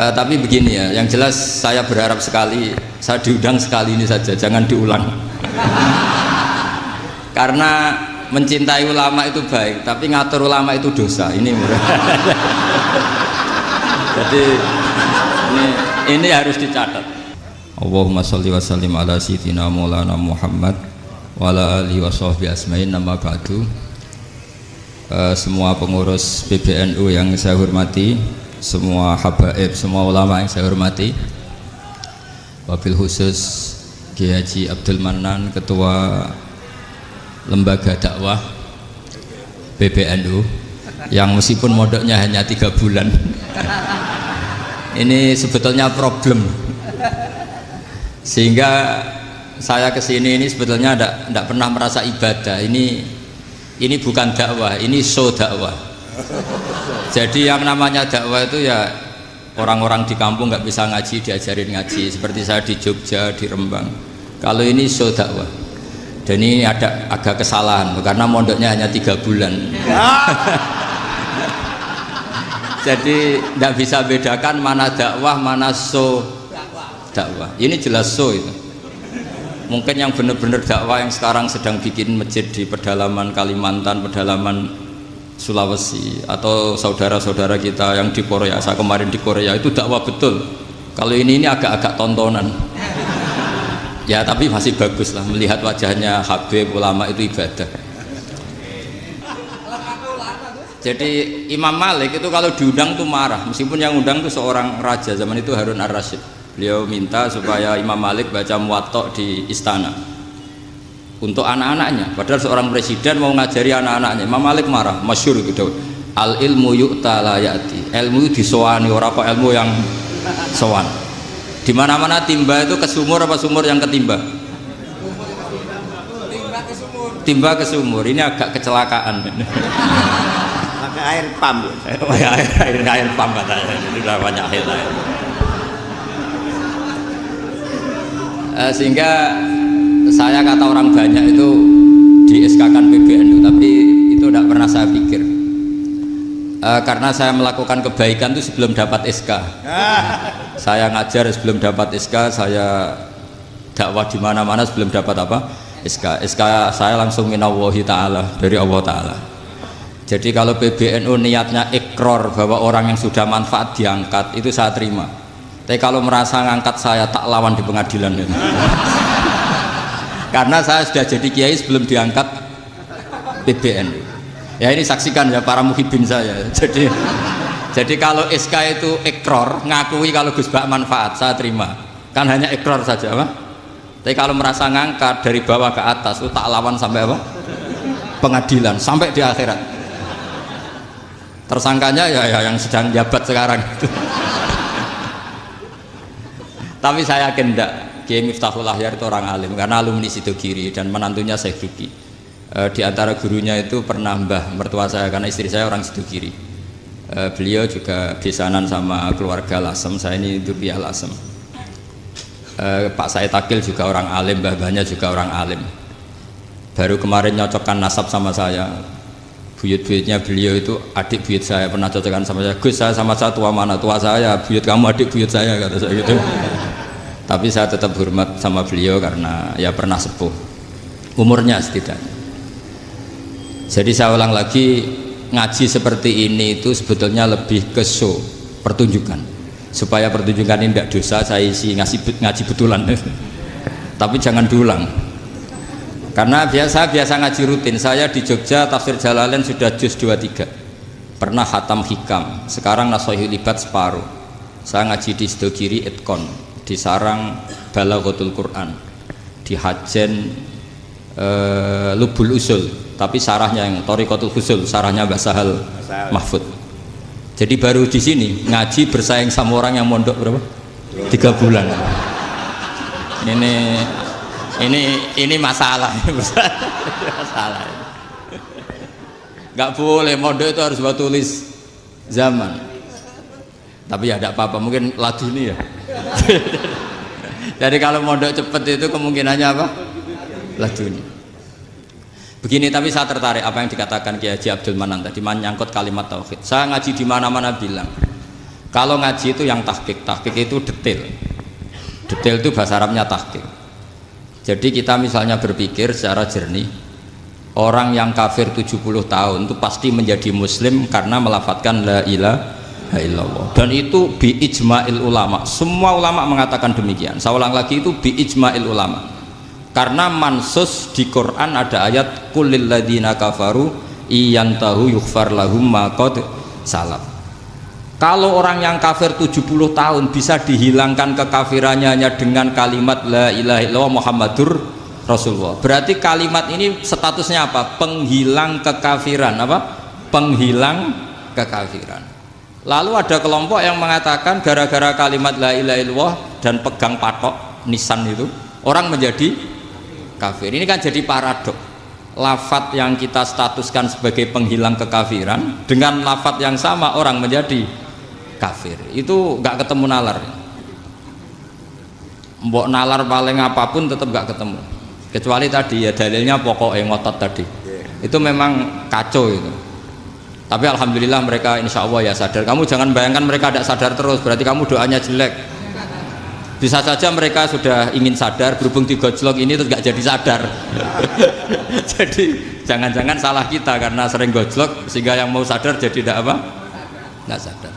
Tapi begini ya, yang jelas saya berharap sekali saya diundang sekali ini saja, jangan diulang. Karena mencintai ulama itu baik, tapi ngatur ulama itu dosa. Ini jadi ini harus dicatat. Allahumma sholli wa sallim ala sayyidina maulana Muhammad wa ala alihi wa sahbihi asma'in, nama ba'du. Semua pengurus PBNU yang saya hormati, semua habaib, semua ulama yang saya hormati, wabil khusus Kiai Haji Abdul Manan, Ketua Lembaga Dakwah PBNU, yang meskipun modoknya hanya 3 bulan ini sebetulnya problem, sehingga saya kesini ini sebetulnya tidak pernah merasa ibadah. Ini bukan dakwah, ini show dakwah. Jadi yang namanya dakwah itu ya orang-orang di kampung nggak bisa ngaji diajarin ngaji, seperti saya di Jogja, di Rembang. Kalau ini show dakwah, dan ini ada agak kesalahan karena mondoknya hanya 3 bulan. Jadi tidak bisa bedakan mana dakwah, mana show dakwah. Ini jelas show itu. Mungkin yang benar-benar dakwah yang sekarang sedang bikin masjid di pedalaman Kalimantan, pedalaman Sulawesi, atau saudara-saudara kita yang di Korea, saya kemarin di Korea, itu dakwah betul. Kalau ini agak-agak tontonan ya, tapi masih bagus lah, melihat wajahnya Habib, ulama itu ibadah. Jadi Imam Malik itu kalau diundang tuh marah, meskipun yang undang tuh seorang raja zaman itu, Harun ar-Rasyid. Beliau minta supaya Imam Malik baca Muwatta di istana untuk anak-anaknya, padahal seorang presiden mau ngajari anak-anaknya. Imam Malik marah, masyhur gitu, al ilmu yu'ta la ya'ti, ilmu disowani, ora kok ilmu yang sowan. Di mana-mana timba itu ke sumur apa sumur yang ketimba? Timba ke sumur. Ini agak kecelakaan. Pakai air pam. air pam katanya. Ini udah banyak air. Sehingga saya kata orang banyak itu di SK-kan PBNU, tapi itu tidak pernah saya pikir. Karena saya melakukan kebaikan itu sebelum dapat SK. Saya ngajar sebelum dapat SK, saya dakwah di mana-mana sebelum dapat apa? SK. SK saya langsung minallahi ta'ala, dari Allah Ta'ala. Jadi kalau PBNU niatnya ikrar bahwa orang yang sudah manfaat diangkat, itu saya terima. Tapi kalau merasa ngangkat saya, tak lawan di pengadilan. Karena saya sudah jadi kiai sebelum diangkat PBNU. Ya ini saksikan ya para muhibin saya. Jadi kalau SK itu ikrar, ngakui kalau Gus Bak manfaat, saya terima. Kan hanya ikrar saja, apa? Tapi kalau merasa ngangkat dari bawah ke atas, itu tak lawan sampai apa? Pengadilan, sampai di akhirat. Tersangkanya ya yang sedang jabat sekarang. Tapi saya yakin enggak, Kiai Miftahul Ahyar itu orang alim, karena alumni Sidogiri dan menantunya Syekh Ruki. Di antara gurunya itu pernah mbah mertua saya, karena istri saya orang Sidogiri. Beliau juga besanan sama keluarga Lasem, saya ini Durriyah Lasem. Pak Said Akil juga orang alim, mbah-mbahnya juga orang alim. Baru kemarin nyocokkan nasab sama saya. Buyut-buyutnya beliau itu adik buyut saya, pernah cocokkan sama saya. Gus, saya sama saya tua mana? Tua saya, buyut kamu adik buyut saya, kata saya gitu. Tapi saya tetap hormat sama beliau karena ya pernah sepuh umurnya setidaknya. Jadi saya ulang lagi, ngaji seperti ini itu sebetulnya lebih ke show, pertunjukan, supaya pertunjukan ini tidak dosa. Saya isi ngaji betulan tapi jangan diulang, karena biasa ngaji rutin. Saya di Jogja tafsir Jalalain sudah juz 23, pernah khatam hikam, sekarang Nashahul Libat separuh. Saya ngaji di Sidogiri Itkon, di Sarang Balaghatul Quran, di Hajen Lubul Usul, tapi sarahnya yang Thariqatul Usul, sarahnya Mbah Sahal Mahfud. Jadi baru di sini ngaji bersaing sama orang yang mondok berapa? 3 bulan. Ini masalah. Masalah. Nggak boleh mondok itu harus buat tulis zaman. Tapi ya tidak apa-apa, mungkin laduni ya. Jadi kalau mondok cepet itu kemungkinannya apa? Laduni. Begini, tapi saya tertarik apa yang dikatakan Kiai Haji Abdul Manan tadi, menyangkut kalimat tauhid. Saya ngaji di mana-mana bilang, Kalau ngaji itu yang tahqiq, tahqiq itu detail. Detail itu bahasa Arabnya tahqiq. Jadi kita misalnya berpikir secara jernih, orang yang kafir 70 tahun itu pasti menjadi muslim karena melafadzkan la ilaha illallah. Dan itu bi ijma'il ulama. Semua ulama mengatakan demikian. Saya ulang lagi, itu bi ijma'il ulama. Karena mansus di Quran ada ayat qulil ladzina kafaru iyantahu yughfar lahum ma qad salaf. Kalau orang yang kafir 70 tahun bisa dihilangkan kekafirannya hanya dengan kalimat la ilaha illallah Muhammadur Rasulullah. Berarti kalimat ini statusnya apa? Penghilang kekafiran, apa? Penghilang kekafiran. Lalu ada kelompok yang mengatakan gara-gara kalimat la ilaha illallah dan pegang patok nisan itu orang menjadi kafir. Ini kan jadi paradok. Lafat yang kita statuskan sebagai penghilang kekafiran dengan lafat yang sama orang menjadi kafir. Itu nggak ketemu nalar. Mbok nalar paling apapun tetap nggak ketemu. Kecuali tadi ya dalilnya pokok yang ngotot tadi. Itu memang kacau itu. Tapi alhamdulillah mereka insya Allah ya sadar. Kamu jangan bayangkan mereka tidak sadar terus, berarti kamu doanya jelek. Bisa saja mereka sudah ingin sadar, berhubung digojlok ini terus nggak jadi sadar. Jadi jangan-jangan salah kita karena sering gojlok sehingga yang mau sadar jadi tidak apa? Nggak sadar.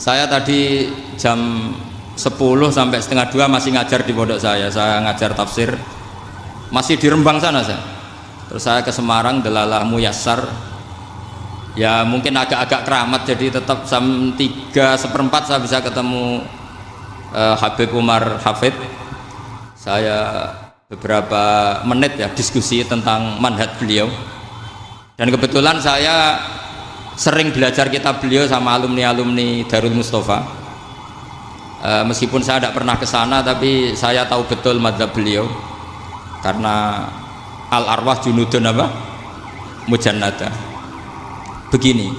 Saya tadi jam 10 sampai setengah 2 masih ngajar di pondok saya ngajar tafsir. Masih di Rembang sana saya. Terus saya ke Semarang, Delalah Muyassar. Ya mungkin agak-agak keramat, jadi tetap jam 3:15 saya bisa ketemu Habib Umar Hafid. Saya beberapa menit ya diskusi tentang manhaj beliau. Dan kebetulan saya sering belajar kitab beliau sama alumni-alumni Darul Mustafa. Meskipun saya tidak pernah ke sana, tapi saya tahu betul mazhab beliau karena al arwah junudun apa? Mujannada. Begini,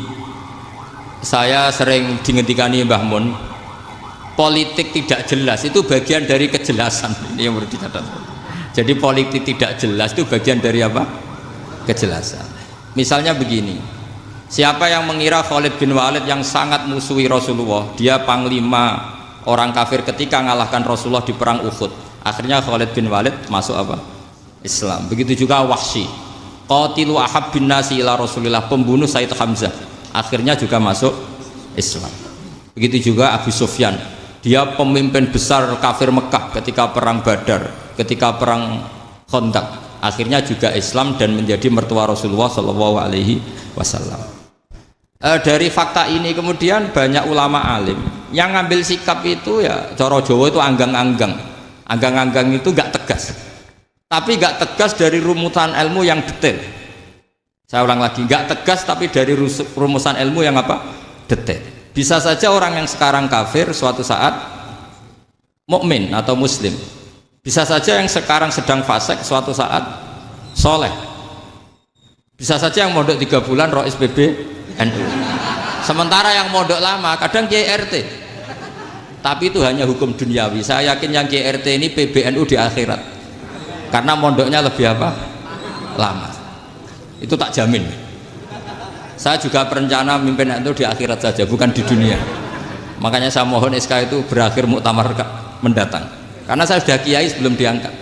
saya sering dingendikani Mbah Mun, politik tidak jelas itu bagian dari kejelasan. Ini yang perlu dicatat. Jadi politik tidak jelas itu bagian dari apa? Kejelasan. Misalnya begini, siapa yang mengira Khalid bin Walid yang sangat musuhi Rasulullah, dia panglima orang kafir ketika mengalahkan Rasulullah di perang Uhud, akhirnya Khalid bin Walid masuk apa? Islam. Begitu juga Wahsy, qatilu ahabbin nasi ila Rasulillah, pembunuh Sayyid Hamzah, akhirnya juga masuk Islam. Begitu juga Abu Sufyan, dia pemimpin besar kafir Mekah ketika perang Badar, ketika perang Khandaq, akhirnya juga Islam dan menjadi mertua Rasulullah Shallallahu Alaihi Wasallam. Dari fakta ini kemudian banyak ulama alim yang ngambil sikap itu ya coro Jawa itu anggang-anggang itu gak tegas, tapi gak tegas dari rumusan ilmu yang detail. Saya ulang lagi, gak tegas tapi dari rumusan ilmu yang apa? Detail. Bisa saja orang yang sekarang kafir suatu saat mukmin atau muslim. Bisa saja yang sekarang sedang fasik suatu saat soleh. Bisa saja yang mondok 3 bulan rois PB NU. Sementara yang mondok lama kadang Kiai RT. Tapi itu hanya hukum duniawi. Saya yakin yang Kiai RT ini PBNU di akhirat. Karena mondoknya lebih apa? Lama. Itu tak jamin. Saya juga berencana mimpin NU di akhirat saja, bukan di dunia. Makanya saya mohon SK itu berakhir muktamar mendatang. Karena saya sudah kiai sebelum diangkat.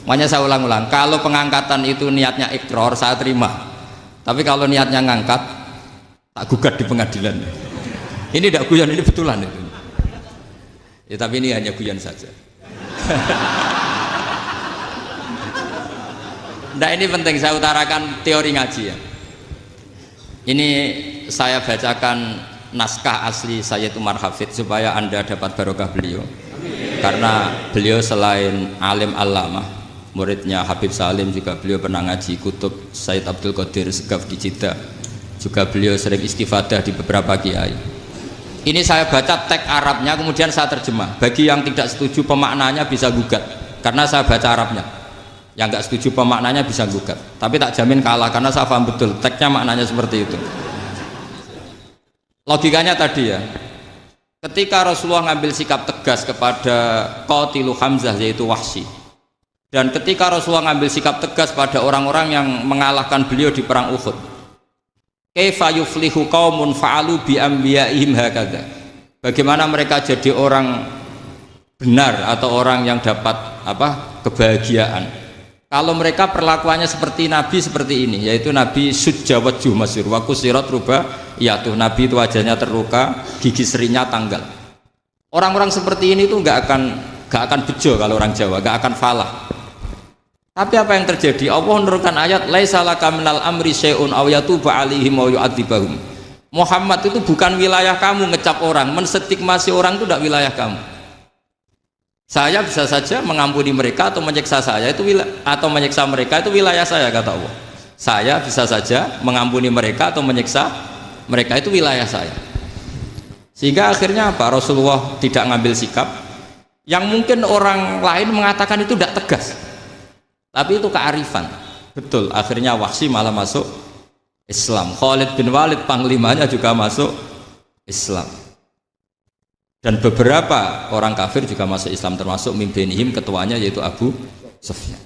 Makanya saya ulang-ulang, kalau pengangkatan itu niatnya iqrar, saya terima. Tapi kalau niatnya ngangkat, tak gugat di pengadilan. Ini tidak guyon, ini betulan itu. Ya, tapi ini hanya guyon saja. Nah, ini penting saya utarakan teori ngaji ya. Ini saya bacakan naskah asli Sayyid Umar Hafid supaya Anda dapat barokah beliau. Karena beliau selain alim allamah, muridnya Habib Salim, juga beliau pernah ngaji kutub Sayyid Abdul Qadir Segaf di Jeddah. Juga beliau sering istifadah di beberapa kiai. Ini saya baca teks Arabnya, kemudian saya terjemah. Bagi yang tidak setuju pemaknanya bisa gugat, karena saya baca Arabnya. Yang nggak setuju pemaknanya bisa gugat, tapi tak jamin kalah karena saya paham betul teksnya maknanya seperti itu. Logikanya tadi ya, ketika Rasulullah ngambil sikap tegas kepada qatilu Hamzah yaitu Wahsy, dan ketika Rasulullah ngambil sikap tegas pada orang-orang yang mengalahkan beliau di perang Uhud, kaifa yuflihu qaumun fa'alu bi anbiya'ihim hakadha. Bagaimana mereka jadi orang benar atau orang yang dapat kebahagiaan kalau mereka perlakuannya seperti Nabi seperti ini, yaitu Nabi sujjawajjuh masyhur wa kusirat ruba, yaitu Nabi itu wajahnya terluka, gigi serinya tanggal. Orang-orang seperti ini tuh nggak akan bejo kalau orang Jawa, nggak akan falah. Tapi apa yang terjadi? Allah menurunkan ayat laisa laka minal amri syai'un aw yatuba 'alaihim aw yu'adzibahum. Muhammad itu bukan wilayah kamu ngecap orang, menstigmasi orang itu tidak wilayah kamu. Saya bisa saja mengampuni mereka atau menyiksa saya itu atau menyiksa mereka itu wilayah saya, kata Allah. Saya bisa saja mengampuni mereka atau menyiksa mereka itu wilayah saya. Sehingga akhirnya apa? Rasulullah tidak ngambil sikap yang mungkin orang lain mengatakan itu tidak tegas. Tapi itu kearifan. Betul, akhirnya Wahsy malah masuk Islam. Khalid bin Walid panglimanya juga masuk Islam. Dan beberapa orang kafir juga masuk Islam, termasuk mimbenihim ketuanya yaitu Abu Sufyan.